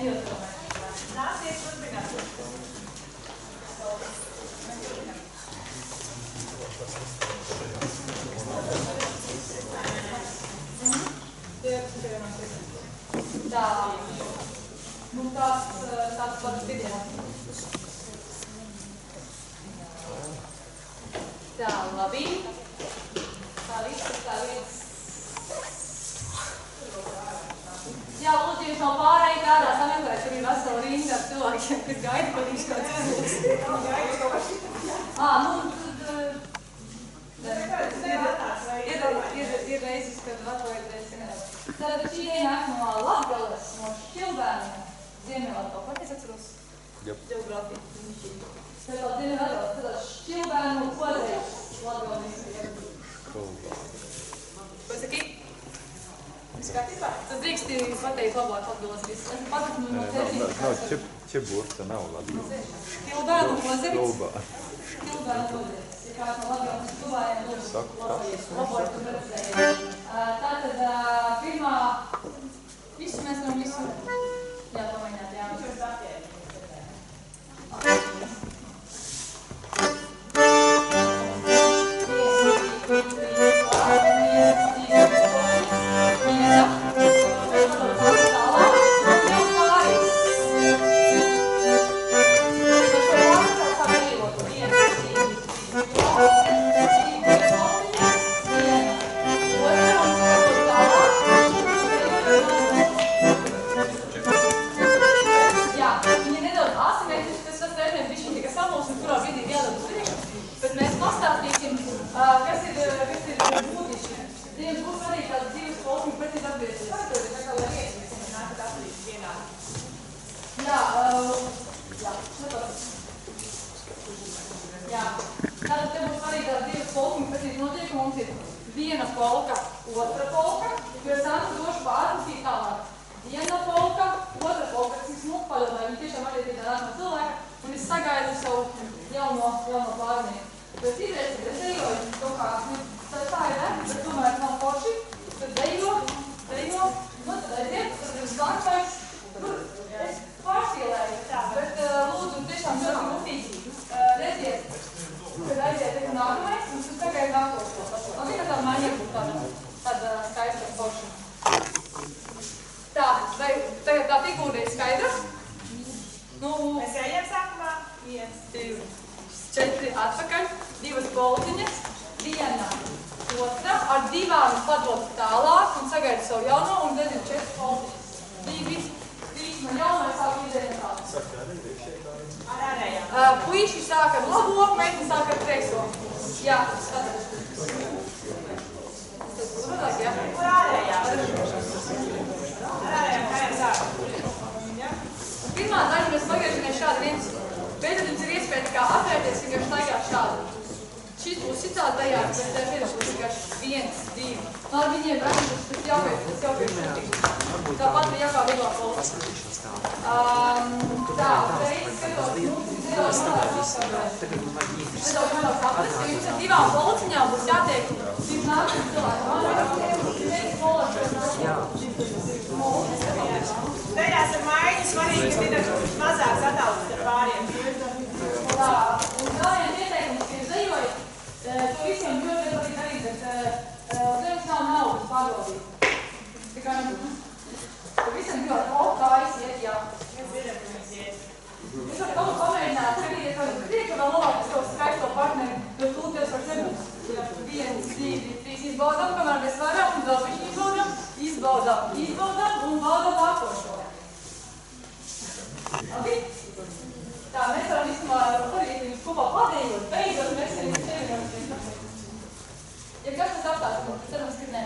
ejot tomēr. Nāciet turpināt. Tā, mums tāds pats piedienās. Tā, labi. Tā viss, tā viss. Jā, lūdzu, jūs nav pārējie tādā sameklēt, kur ir vesela rinda ar cilvēkiem, kas gaida, kad viņš kāds izlūks. Ir reizes, kad atvojiet reizes. Tātad šī diena nāk no Latgales, no Šķilbēniem, Ziemeļlatvijas. Vai es atceros? Geogrāfiju. Tātad Ziemeļlatvijas, tātad Šķilbēnu otrais Latgales. Ko saki? Tas drīkst pateikt labāk Latgales viss. Esmu patiknu no tevis. Nav Čeburta, nav Latgales. Šķilbēnu ozerits. Šķilbēnu ozerits. Kāds no Latgales Šķilbēniem lūdzu labojas un redzēja. Tātad pirmā, visu mēs varam visu jāpamēģināt, jā. Viena polka, otra polka, jo es Antu došu pārlasīt tālāk. Viena polka, otra polka, kas ir padomāju, viņi tiešām attiecībā nāk no cilvēka, un es sagaidu savu jauno pārnieku. Bet izreiz, kad es dejoju kaut kā, tā ir vērts, bet tomēr nav forši, tad dejo, tad aiziet, tad ir sāktais, es pārspīlēju, bet lūdzu tiešām ļoti rūtīgi redziet, kad aiziet nākamais, un tas tagad nākošo. Labi, ka tā maiņa būtu tāda skaista un forša. Tā, vai tagad tā figūra ir skaidra? Mēs ejam sākumā. 1, 2, 4 atpakaļ, 2 polciņas, viena, otra, ar 2 padot tālāk un sagaidu savu jauno un tad ir 4 polciņas. 2 man jauno sāk izējiem tālāk. Ar ārējām. Puiši sāk ar labo, meitni sāk ar kreiso. Jā, skatās. Kur ārējām? Ar ārējām kājām sāk. Pirmā daļa mēs pagriežamies šādi viens. Beidzot jums ir iespēja kā atvērties, vienkārši staigāt šādi. Šis būs citādi dajās, bet pēdējais būs vienkārši 1, 2. Ar viņiem raksturs, tas jaukais šuķis. Tāpat ir jākā vieglā polca. Tā, reiz skatot, nedaudz saprast, jo jums ar 2 polciņām būs jātiek šīs nākamās cilvēku. Tajās ar maiņu svarīgi, ka ir mazāk satālums ar pāriem. Tā, un vēl viens ieteikums, ka jūs dejojat, to visiem ļoti patīk darīt, bet devis nav naudas pārbaudīt. Tā kā visam ļoti kājas iet, jā. Mēs dzirdam, ka mēs iet. Jūs varat kaut ko pamēģināt, kad iet kādu priekšu, vēl novākt savu skaisto partneri, bet tūties var nebūs. 1, 2, 3 izbaudām, kamēr mēs varam, un vēl viņš izbaudām un baudām nākošo. Labi? Tā, mēs varam vispār parīt jums kopā padējot, beidzot, mēs arī sevi. Ja kas tas apstāst, cerams, ka ne.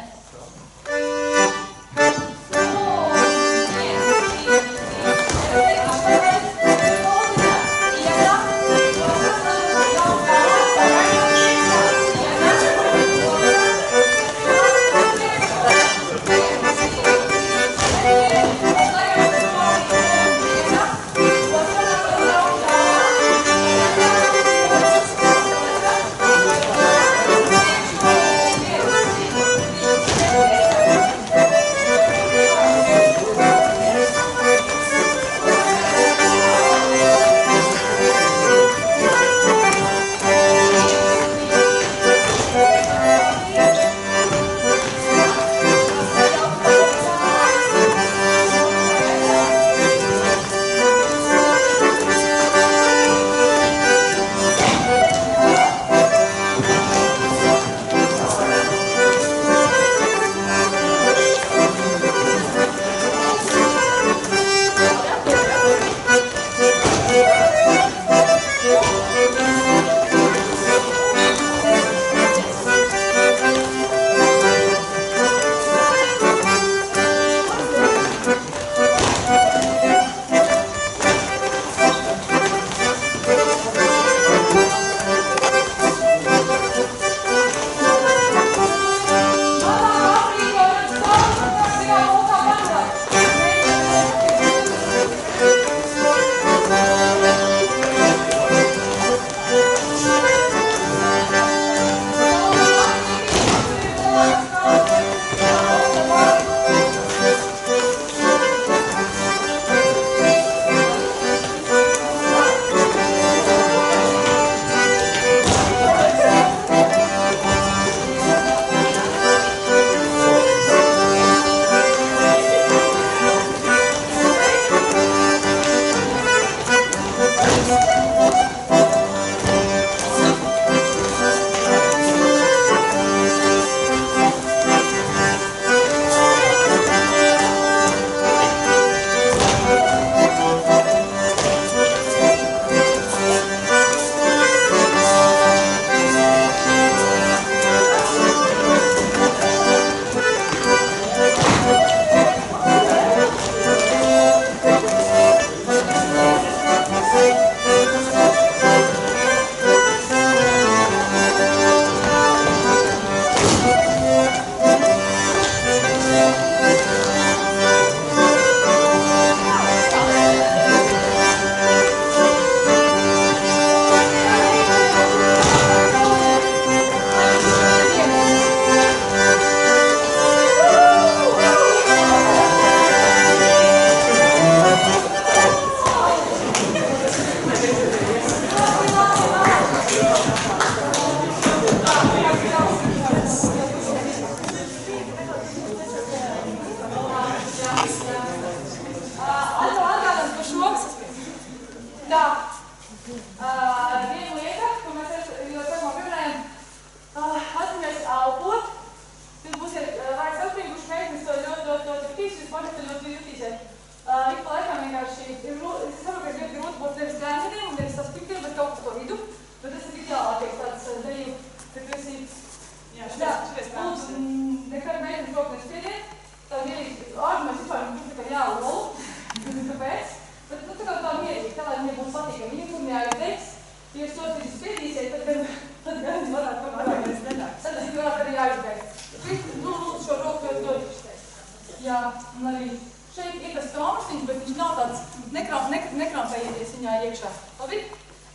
augstiņš, bet viņš nav tāds nekrampējies viņā iekšā. Labi?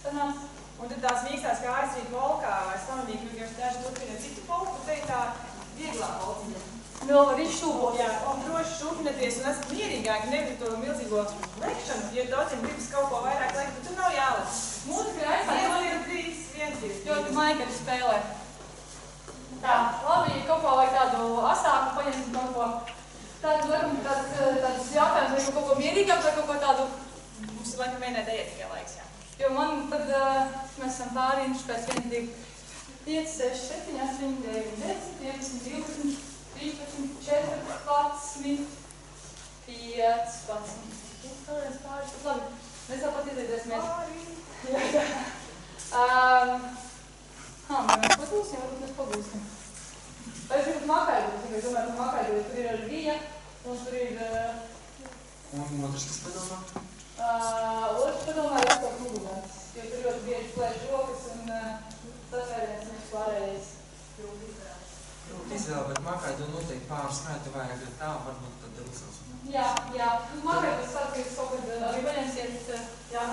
Sanāc. Un tad tās mīkstās kājas rīt volkā, es pamanīju, ka vienkārši daži turpina citu polku, bet te ir tā vieglā polciņa. Vēl var izšūpot. Jā, un droši šūpināties un esat mierīgāki, nevis to milzīgo lekšanu, ja daudziem gribas kaut ko vairāk lekt, tad tur nav jālek. Mūzika ir aizsākt. 1, 2, 3, 1, 2. Ļoti maigari spēlē. Tā, labi, ja kaut ko vajag tādu asāku, paņemsim kaut ko. Tādu, laikam, tāds jautājums, vai kaut ko mierīgāk, vai kaut ko tādu. Mums ir laikam vienai dejai tikai laiks, jā. Jo man tad, mēs esam pārījuši pēc 1, 2, 5, 6, 7, 8, 9, 10, 11, 12, 13, 14, 15. Kādreiz pāris, bet labi, mēs tāpat izliedēsimies. Vai mēs pagūsim, varbūt mēs pagūsim. Vai es gribu makaidot, es domāju, ka makaidot, tur ir ar vija, un tur ir... Un otrs, kas padomā? Otrs padomā ir atkal mugurāns, jo tur ļoti bieži plēš rokas un tas vērienis mums pārējais grūti izvēlēt. Grūti izvēlēt, bet makaidot noteikti pāris skaitu vajag tā, varbūt tad uzsauc. Jā. Makaidot sāk, ka jūs kaut kad arī paņemsiet, jā,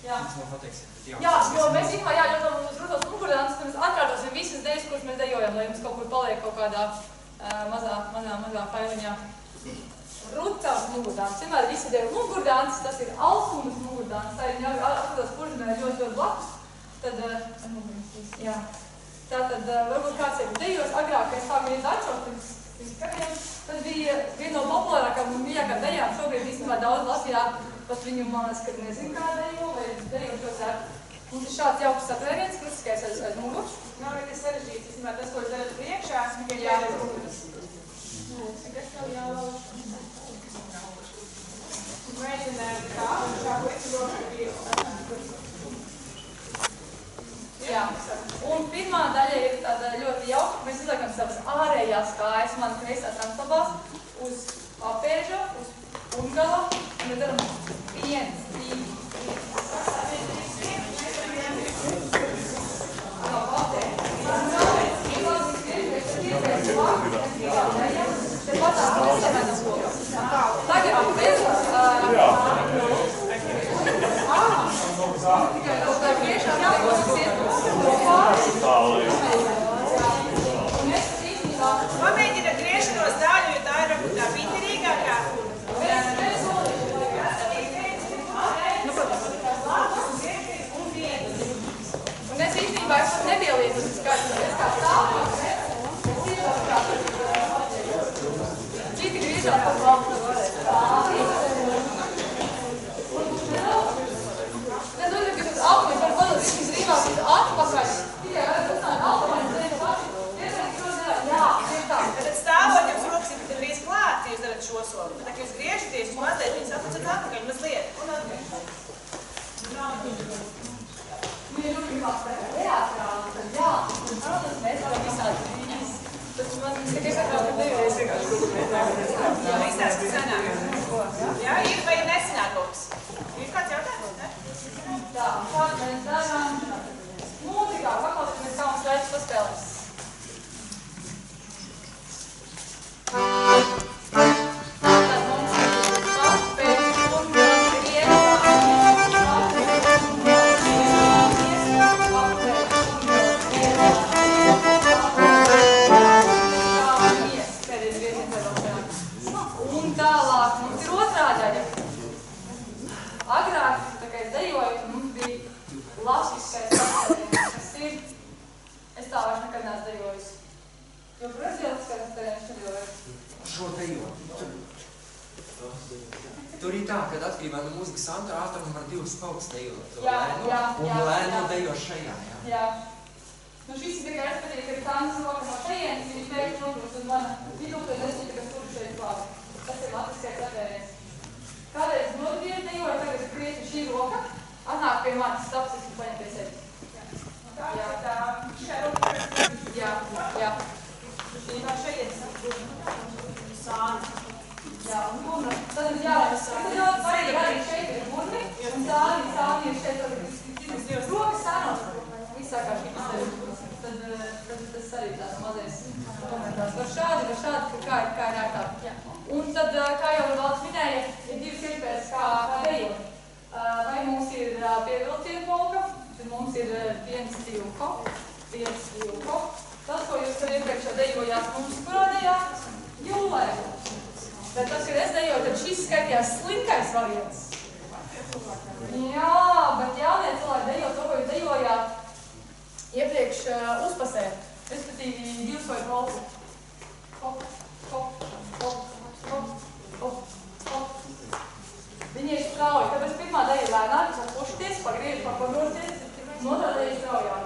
jā. Jūs man pateiksiet, bet jā. Jā, jo mēs īkmā jāļautam uz Rudolfs mugurāns, tad mēs atkārtosim visas dejas, kuras mēs dejojam, lai jums kaut kur paliek kaut kādā mazā failiņā. Rudolfs mugurdāns. Vienmēr visi deju mugurdāns, tas ir Alsundas mugurdāns. Tā ir atradās kurzinē ļoti blakus. Tad, jā. Tātad, varbūt kāds ir dejos agrāk, kad es sāku iet atšaut pirms kariem, tad bija viena no populārākām un mīļākām dejām. Šobrīd īstenībā daudz Latvijā, pat viņu manas, kad nezinu kā dejo, vai dejo šo sēku. Mums ir šāds jauks satvēriens, krustiskais aiz muguras. Nav nekas sarežģīts, es tas, ko es daru priekšā, es tikai jāiet muguras. Kas tev jālauž? Mēģinājām kā, šāku visu rošu bija. Jā, un pirmā daļa ir tāda ļoti jauka, mēs izliekam savas ārējās kājas, man kreisās ramstabās, uz papēža, uz pungala, un mēs daram 1, 2, Pamēģiniet griešanos daļu, jo tā ir tā pinterīgākā. Un es īstenībā nebiju lietas, es kā stāvu, citi griežās par valstu. Es domāju, ka tas augļi par palīdz viņas rīvās atpakaļ. Tikai varat uznāt alpamaņas dēļ paši. Jā, ir tā. Tad stāvot jums rokas ir drīz klāt, ja jūs darat šo soli. Bet, ja jūs griežaties, jūs mazliet viņas atpakaļ atpakaļ, mazliet. Un atpakaļ. Viņa ļoti gribās teātrāli, tad jā. Un, protams, mēs varam visādi brīdīs. Taču man tikai sakā, ka nevies vienkārši kaut ko mēģināt. Jā, izstāst, ka sanāk. Jā, ir vai ir nesanāk kaut kas? Ir kāds jautājums, ne? Tā, kādu mēs darām? Mūzikā, paklausīsimies, kā mums veids paspēlēs. Tad mums ir papēļ un griezā. Un tālāk mums ir otrā daļa. Agrāk, tā kā es dejoju, mums bija latviskais satvēriens, kas ir, es tā vairs nekad neesmu dejojis. Jo brazīliskais satvēriens nedejoju. Šo dejot. Tur ir tā, kad atkarībā no mūzikas ātruma var divas pauks dejot. Jā. Un lēno dejo šajā, jā. Jā. Nu šis ir tikai patīk, ka ir tādas roka no šejienes, viņš pēkšņi nobrūst uz mana vidū, tad es viņu tagad tur šeit klāt. Tas ir latviskais satvēriens. Kādreiz nododies dejoju, tagad ir krietni šī roka, atnāk pie manis, tapsis un paņem pie sevi. Tā, šā roka. Jā. Šī tā šeit sāni. Jā, un burna. Tad mums jāvērst. Tad svarīgi arī šeit ir burni, un sāni ir šeit, tad ir rokas sānos. Visākā šī izdevi. Tad tas arī tās mazais komentārs. Var šādi, kā ir ērtāk. Un tad, kā jau Valds minēja, variants. Jā, bet jaunie cilvēki dejo to, ko jūs dejojāt iepriekš uzpasē. Respektīvi, 2 vai polku. Hop, hop, hop, hop, hop, hop. Viņi ir strauji, tāpēc pirmā deja lēnāk, jūs atpušaties, pagriežaties, un otrā deja straujāk.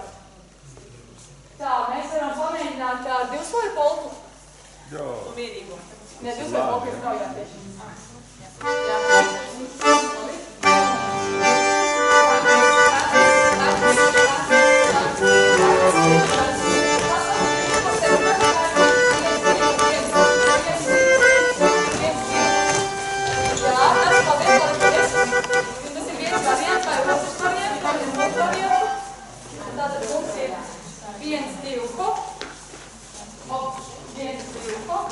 Tā, mēs varam pamēģināt 2 vai polku. Jā. Mierīgo. Ne, 2 vai polku ir straujāk tieši. Jā. Tātad mums ir 1, 2, hop, hop, 1, 2, hop.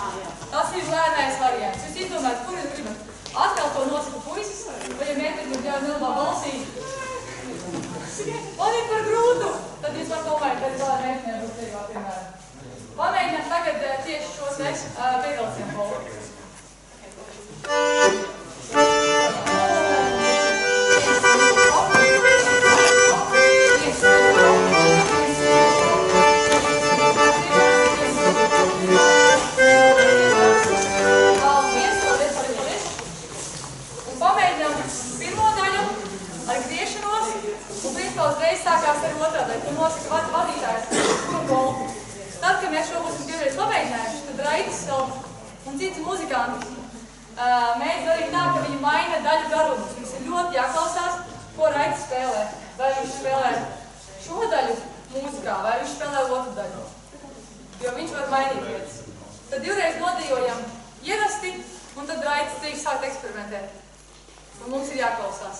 Tas ir lēnais variants. Jūs izdomājat, kur jūs gribat. Atkal to nosaka puisis, vai ja mēģināt jau nilbā balsī. Man ir par grūtu. Tad jūs var domājat, ka vēl mēģināt būs vieglāk, piemēram. Pamēģināt tagad tieši šos pievilciem polku. Sākās ar otrā daļu, un nosaka vadītājs, kuru polku. Tad, kad mēs šo būsim divreiz pamēģinājuši, tad Raitis un citi muzikanti mēģina darīt tā, ka viņi maina daļu garumus. Mums ir ļoti jāklausās, ko Raitis spēlē. Vai viņš spēlē šo daļu mūzikā, vai viņš spēlē otru daļu. Jo viņš var mainīt vietas. Tad divreiz nodejojam ierasti, un tad Raitis tiek sākt eksperimentēt. Un mums ir jāklausās.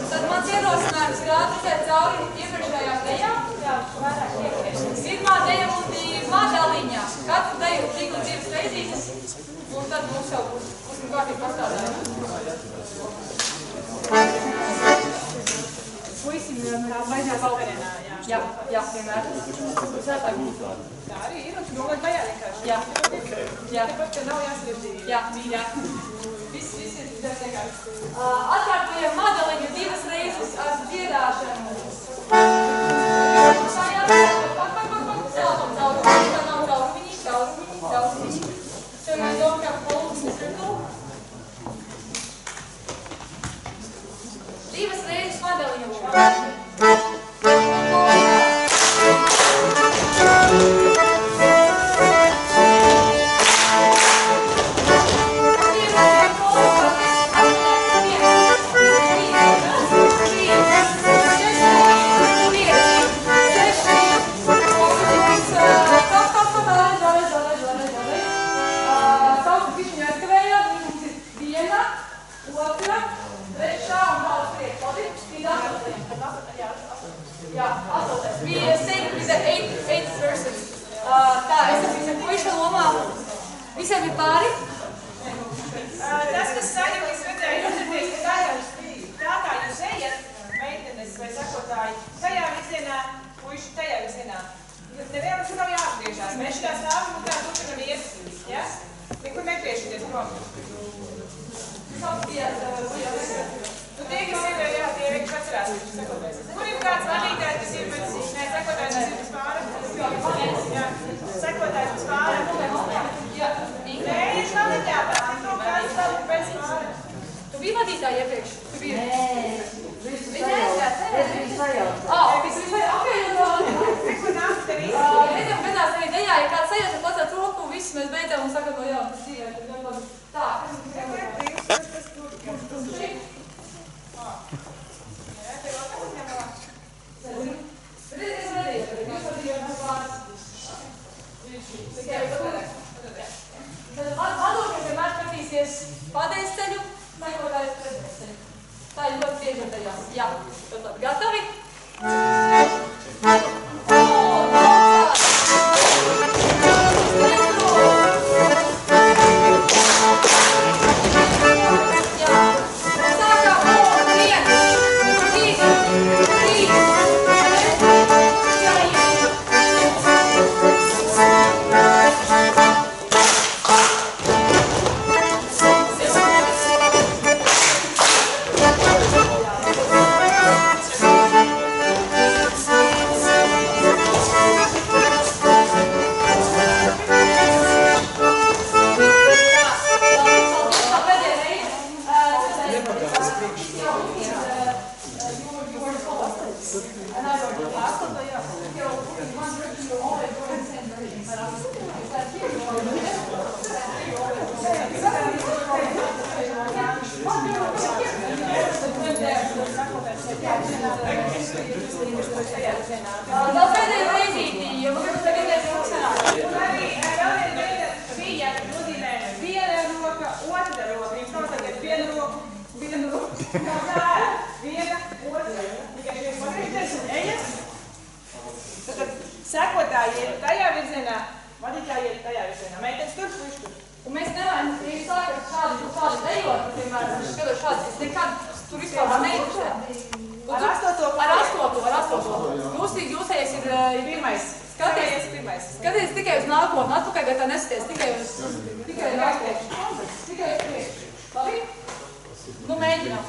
Tad mans ierosinājums ir ātri cauri iepriekšējām dejām. Jā, vairāk iepriekš. Mums jau būs kārtīgi pastādājumi. Puisim vajadzētu Vakarienā, jā. Jā, vienmēr. Sētāk. Tā arī ir, un domāju, tajā vienkārši. Jā. Jā. Tāpat, ka nav jāslirdī. Jā. Viss ir vienkārši. Atkārtojam modeliņu 2 reizes ar dziedāšanu. Caurumiņi. Tev mēs domājam, kā polus nesritu. 2 reizes modeliņu. Visiem ir pāri? Tas, kas saņem, es redzēju, jūtaties, ka tā kā jūs ejat, meitenes vai sakotāji, tajā virzienā, puiši tajā virzienā. Nevienam šur nav jāatgriežās. Mēs šitā stāvam un tā turpinam iet. Ja? Nekur negriežaties prom. Nu tie, kas ir, jā, tie vienkārši atcerās, sakotājs. Kur ir kāds vadītājs, kas ir pēc, nē, sakotājs, kas ir pēc pāra? Jā, sakotājs pēc pāra. Nē, viņš nav neķēpās, tik to kāds nav pēc pāra. Tu biji vadītāji iepriekš? Tu biji? Nē, viņa aizgāt, es viņu sajaucu. Kur nāc tev īsti? Reizēm gadās arī dejā, ja kāds sajauca pacēt roku, visi mēs beidzam un sakam no jauna, tas dzīvē, tad gan labi. Tā, Vadošiem vienmēr skatīsies padēs ceļu, sakotājs pretēs ceļu. Tā ir ļoti bieži dejās. Jā, ļoti labi. Gatavi? Vēl pēdējā reizītī, jo mums tagad ir rūksanā. Un arī vēl viena meita bija, nozīmē viena roka, otra roka. Jums nav tagad viena roka. Nav tā, viena, otra. Tikai šeit pagriežties un ejat. Tad sekotāji iet tajā virzienā, vadītāji iet tajā virzienā. Meitenes tur, puiši tur. Un mēs nevaram, ja jūs sākat šādi dejot, piemēram, es skatos šādi, es nekad tur vispār neinteresē. Ar astoto. Jūsējais ir Pirmais. Skaties tikai uz nākotni, atpakaļ, bet tā neskaties tikai uz nākotni. Tikai uz priekšu. Labi? Nu, mēģinām.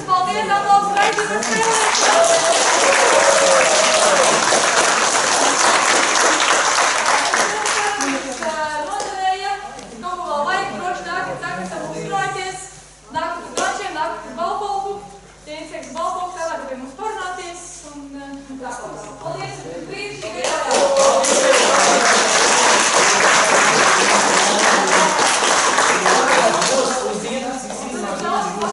Paldies, aplausus,